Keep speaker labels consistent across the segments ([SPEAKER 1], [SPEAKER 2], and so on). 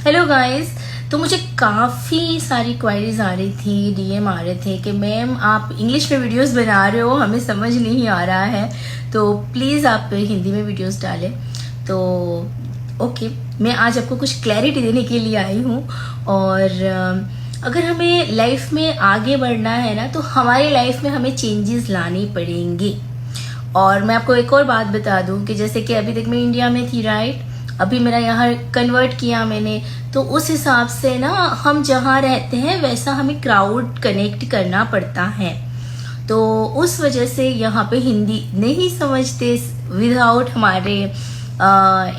[SPEAKER 1] Hello guys. तो मुझे काफ़ी सारी क्वायरीज आ रही थी, डीएम आ रहे थे कि मैम आप इंग्लिश में वीडियोस बना रहे हो, हमें समझ नहीं आ रहा है, तो प्लीज़ आप हिंदी में वीडियोस डालें। तो ओके, मैं आज आपको कुछ क्लैरिटी देने के लिए आई हूँ। और अगर हमें लाइफ में आगे बढ़ना है ना, तो हमारी लाइफ में हमें चेंजेस लानी पड़ेंगी। और मैं आपको एक और बात बता दूं कि जैसे कि अभी तक मैं इंडिया में थी, राइट, अभी मेरा यहाँ कन्वर्ट किया मैंने, तो उस हिसाब से ना हम जहाँ रहते हैं वैसा हमें क्राउड कनेक्ट करना पड़ता है। तो उस वजह से यहाँ पे हिंदी नहीं समझते विदाउट हमारे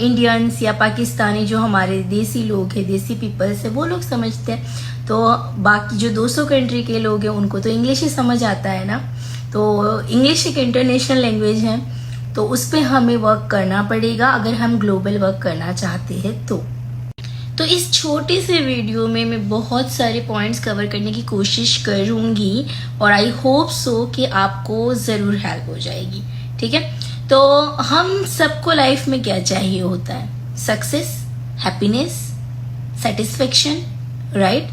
[SPEAKER 1] इंडियंस या पाकिस्तानी जो हमारे देसी लोग हैं, देसी पीपल्स है, वो लोग समझते हैं। तो बाकी जो 200 कंट्री के लोग हैं उनको तो इंग्लिश ही समझ आता है ना। तो इंग्लिश एक इंटरनेशनल लैंग्वेज है, तो उस पर हमें वर्क करना पड़ेगा अगर हम ग्लोबल वर्क करना चाहते हैं। तो इस छोटे से वीडियो में मैं बहुत सारे पॉइंट्स कवर करने की कोशिश करूंगी और आई होप सो कि आपको ज़रूर हेल्प हो जाएगी। ठीक है, तो हम सबको लाइफ में क्या चाहिए होता है? Success, happiness, satisfaction, right.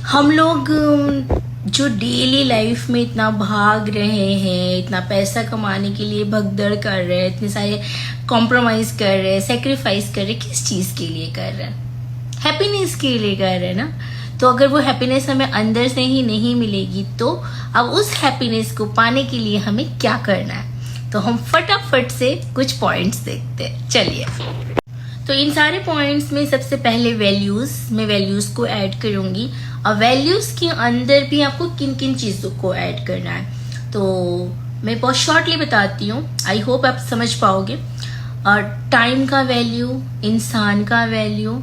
[SPEAKER 1] हम लोग जो डेली लाइफ में इतना भाग रहे हैं, इतना पैसा कमाने के लिए भगदड़ कर रहे हैं, इतने सारे कॉम्प्रोमाइज कर रहे हैं, सेक्रीफाइस कर रहे हैं, किस चीज़ के लिए कर रहे हैं? हैप्पीनेस के लिए कर रहे हैं ना। तो अगर वो हैप्पीनेस हमें अंदर से ही नहीं मिलेगी, तो अब उस हैप्पीनेस को पाने के लिए हमें क्या करना है? तो हम फटाफट से कुछ पॉइंट्स देखते हैं, चलिए। तो इन सारे पॉइंट्स में सबसे पहले वैल्यूज, मैं वैल्यूज को ऐड करूंगी। और वैल्यूज के अंदर भी आपको किन किन चीजों को ऐड करना है, तो मैं बहुत शॉर्टली बताती हूँ, आई होप आप समझ पाओगे। और टाइम का वैल्यू, इंसान का वैल्यू,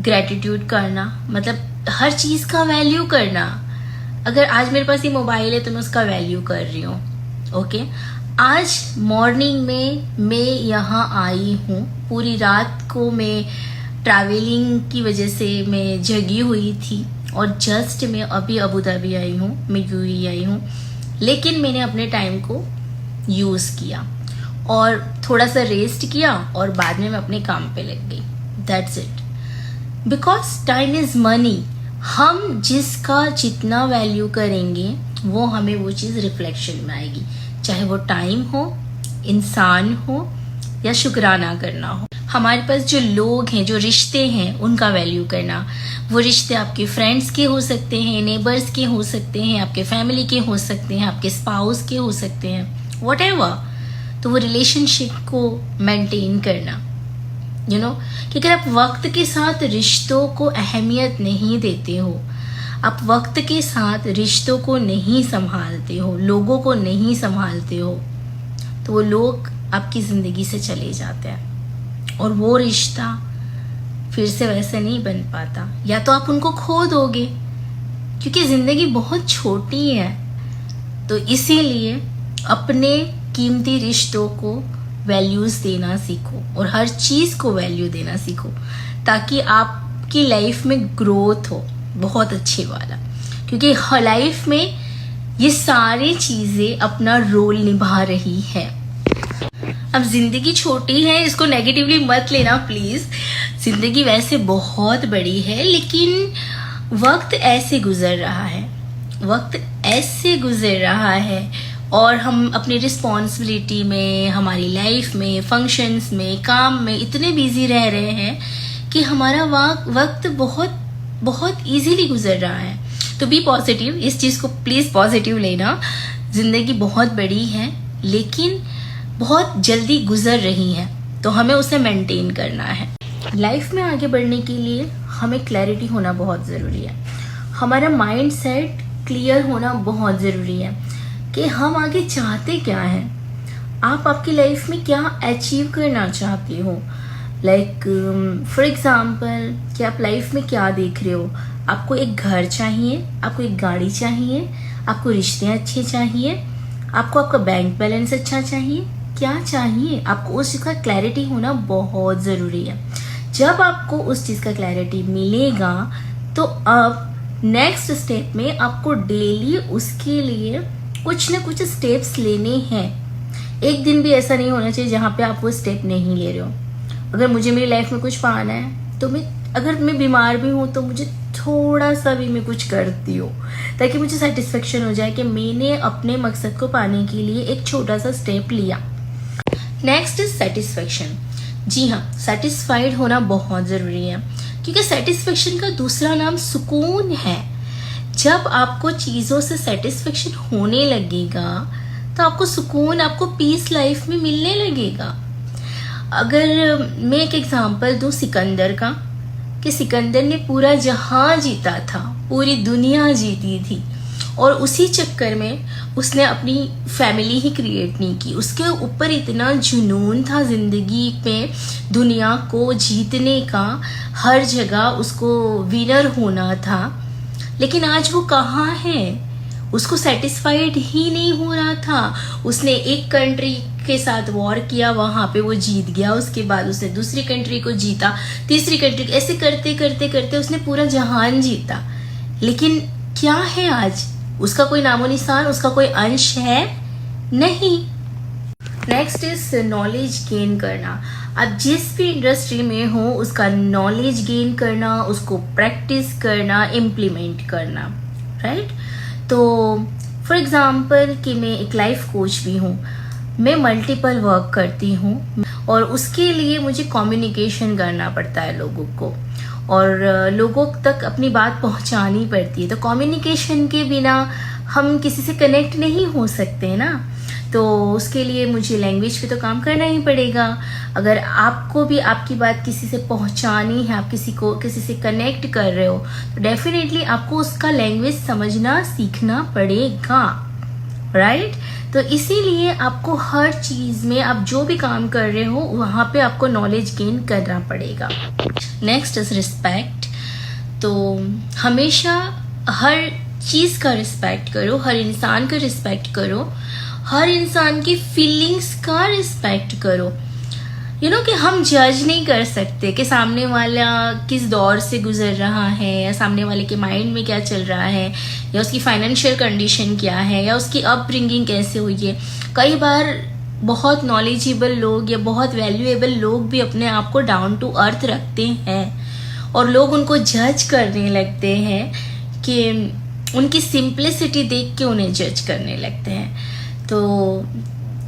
[SPEAKER 1] ग्रेटिट्यूड करना, मतलब हर चीज का वैल्यू करना। अगर आज मेरे पास ये मोबाइल है तो मैं उसका वैल्यू कर रही हूँ। ओके, आज मॉर्निंग में मैं यहाँ आई हूँ, पूरी रात को मैं ट्रैवलिंग की वजह से मैं जगी हुई थी और जस्ट मैं अभी अबू धाबी आई हूँ, मैं यूएई आई हूँ, लेकिन मैंने अपने टाइम को यूज़ किया और थोड़ा सा रेस्ट किया और बाद में मैं अपने काम पे लग गई। That's it, because time is money. हम जिसका जितना वैल्यू करेंगे वो हमें वो चीज़ रिफ्लेक्शन में आएगी, चाहे वो टाइम हो, इंसान हो या शुक्राना करना हो। हमारे पास जो लोग हैं, जो रिश्ते हैं, उनका वैल्यू करना। वो रिश्ते आपके फ्रेंड्स के हो सकते हैं, नेबर्स के हो सकते हैं, आपके फैमिली के हो सकते हैं, आपके स्पाउस के हो सकते हैं, व्हाटएवर। तो वो रिलेशनशिप को मेंटेन करना, यू नो, कि अगर आप वक्त के साथ रिश्तों को अहमियत नहीं देते हो, आप वक्त के साथ रिश्तों को नहीं संभालते हो, लोगों को नहीं संभालते हो, तो वो लोग आपकी ज़िंदगी से चले जाते हैं और वो रिश्ता फिर से वैसे नहीं बन पाता, या तो आप उनको खो दोगे, क्योंकि ज़िंदगी बहुत छोटी है। तो इसीलिए अपने कीमती रिश्तों को वैल्यूज़ देना सीखो और हर चीज़ को वैल्यू देना सीखो, ताकि आपकी लाइफ में ग्रोथ हो बहुत अच्छे वाला। क्योंकि लाइफ में ये सारी चीज़ें अपना रोल निभा रही है। अब जिंदगी छोटी है, इसको नेगेटिवली मत लेना प्लीज। जिंदगी वैसे बहुत बड़ी है, लेकिन वक्त ऐसे गुजर रहा है, वक्त ऐसे गुजर रहा है और हम अपनी रिस्पॉन्सिबिलिटी में, हमारी लाइफ में, फंक्शंस में, काम में इतने बिजी रह रहे हैं कि हमारा वक्त बहुत बहुत इजीली गुजर रहा है। तो बी पॉजिटिव, इस चीज़ को प्लीज़ पॉजिटिव लेना। जिंदगी बहुत बड़ी है लेकिन बहुत जल्दी गुजर रही है, तो हमें उसे मेंटेन करना है। लाइफ में आगे बढ़ने के लिए हमें क्लैरिटी होना बहुत ज़रूरी है, हमारा माइंड सेट क्लियर होना बहुत ज़रूरी है कि हम आगे चाहते क्या हैं, आप आपकी लाइफ में क्या अचीव करना चाहते हो। लाइक फॉर एग्जाम्पल कि आप लाइफ में क्या देख रहे हो। आपको एक घर चाहिए, आपको एक गाड़ी चाहिए, आपको रिश्ते अच्छे चाहिए, आपको आपका बैंक बैलेंस अच्छा चाहिए, क्या चाहिए आपको, उस चीज़ का क्लैरिटी होना बहुत ज़रूरी है। जब आपको उस चीज़ का क्लैरिटी मिलेगा तो अब नेक्स्ट स्टेप में आपको डेली उसके लिए कुछ ना कुछ स्टेप्स लेने हैं। एक दिन भी ऐसा नहीं होना चाहिए जहाँ पे आप वो स्टेप नहीं ले रहे हो। अगर मुझे मेरी लाइफ में कुछ पाना है तो अगर मैं बीमार भी हूँ तो मुझे थोड़ा सा भी मैं कुछ करती हूँ ताकि मुझे सेटिस्फेक्शन हो जाए कि मैंने अपने मकसद को पाने के लिए एक छोटा सा स्टेप लिया। Next is satisfaction. जी हाँ, सेटिस्फाइड होना बहुत ज़रूरी है, क्योंकि सेटिस्फेक्शन का दूसरा नाम सुकून है। जब आपको चीज़ों से सेटिस्फेक्शन होने लगेगा तो आपको सुकून, आपको पीस लाइफ में मिलने लगेगा। अगर मैं एक एग्जांपल दूँ सिकंदर का, कि सिकंदर ने पूरा जहां जीता था, पूरी दुनिया जीती थी, और उसी चक्कर में उसने अपनी फैमिली ही क्रिएट नहीं की। उसके ऊपर इतना जुनून था जिंदगी में दुनिया को जीतने का, हर जगह उसको विनर होना था, लेकिन आज वो कहाँ है? उसको सेटिस्फाइड ही नहीं हो रहा था। उसने एक कंट्री के साथ वॉर किया, वहां पे वो जीत गया, उसके बाद उसने दूसरी कंट्री को जीता, तीसरी कंट्री, ऐसे करते करते करते उसने पूरा जहान जीता, लेकिन क्या है आज? उसका कोई नामो निशान, उसका कोई अंश है नहीं। नेक्स्ट इज नॉलेज गेन करना। आप जिस भी इंडस्ट्री में हो उसका नॉलेज गेन करना, उसको प्रैक्टिस करना, इम्प्लीमेंट करना, राइट? तो फॉर एग्जाम्पल कि मैं एक लाइफ कोच भी हूँ, मैं मल्टीपल वर्क करती हूँ और उसके लिए मुझे कम्युनिकेशन करना पड़ता है लोगों को, और लोगों तक अपनी बात पहुँचानी पड़ती है। तो कम्युनिकेशन के बिना हम किसी से कनेक्ट नहीं हो सकते ना, तो उसके लिए मुझे लैंग्वेज पे तो काम करना ही पड़ेगा। अगर आपको भी आपकी बात किसी से पहुंचानी है, आप किसी से कनेक्ट कर रहे हो, तो डेफिनेटली आपको उसका लैंग्वेज समझना सीखना पड़ेगा, राइट? तो इसीलिए आपको हर चीज में, आप जो भी काम कर रहे हो वहां पे आपको नॉलेज गेन करना पड़ेगा। Next is respect. तो हमेशा हर चीज का रिस्पेक्ट करो, हर इंसान का रिस्पेक्ट करो, हर इंसान की फीलिंग्स का रिस्पेक्ट करो। कि हम जज नहीं कर सकते कि सामने वाला किस दौर से गुजर रहा है, या सामने वाले के माइंड में क्या चल रहा है, या उसकी फाइनेंशियल कंडीशन क्या है, या उसकी अपब्रिंगिंग कैसे हुई है। कई बार बहुत नॉलेजेबल लोग या बहुत वैल्यूएबल लोग भी अपने आप को डाउन टू अर्थ रखते हैं और लोग उनको जज करने लगते हैं, कि उनकी सिंप्लिसिटी देख के उन्हें जज करने लगते हैं। तो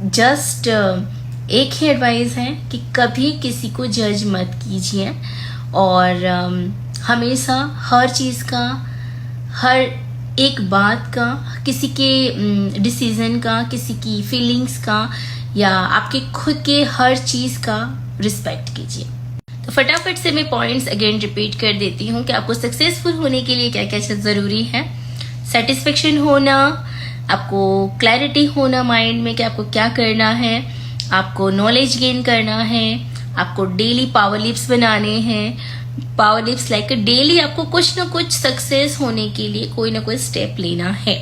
[SPEAKER 1] जस्ट एक ही एडवाइस है कि कभी किसी को जज मत कीजिए, और हमेशा हर चीज़ का, हर एक बात का, किसी के डिसीजन का, किसी की फीलिंग्स का, या आपके खुद के हर चीज़ का रिस्पेक्ट कीजिए। तो फटाफट से मैं पॉइंट्स अगेन रिपीट कर देती हूँ कि आपको सक्सेसफुल होने के लिए क्या क्या चीज़ ज़रूरी है। सेटिस्फेक्शन होना, आपको क्लैरिटी होना माइंड में कि आपको क्या करना है, आपको नॉलेज गेन करना है, आपको डेली पावर लिप्स बनाने हैं। पावर लिप्स लाइक डेली आपको कुछ ना कुछ सक्सेस होने के लिए कोई ना कोई स्टेप लेना है,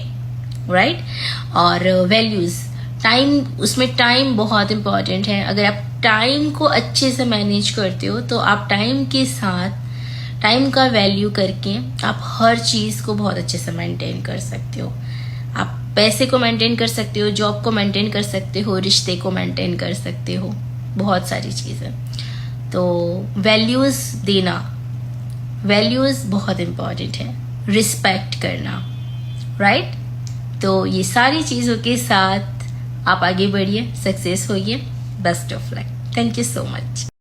[SPEAKER 1] राइट? और वैल्यूज, टाइम, उसमें टाइम बहुत इंपॉर्टेंट है। अगर आप टाइम को अच्छे से मैनेज करते हो तो आप टाइम के साथ, टाइम का वैल्यू करके आप हर चीज को बहुत अच्छे से मेंटेन कर सकते हो। आप पैसे को मेंटेन कर सकते हो, जॉब को मेंटेन कर सकते हो, रिश्ते को मेंटेन कर सकते हो, बहुत सारी चीजें। तो वैल्यूज देना, वैल्यूज बहुत इंपॉर्टेंट है, रिस्पेक्ट करना, राइट? तो ये सारी चीजों के साथ आप आगे बढ़िए, सक्सेस होइए। Best of luck. Thank you so much.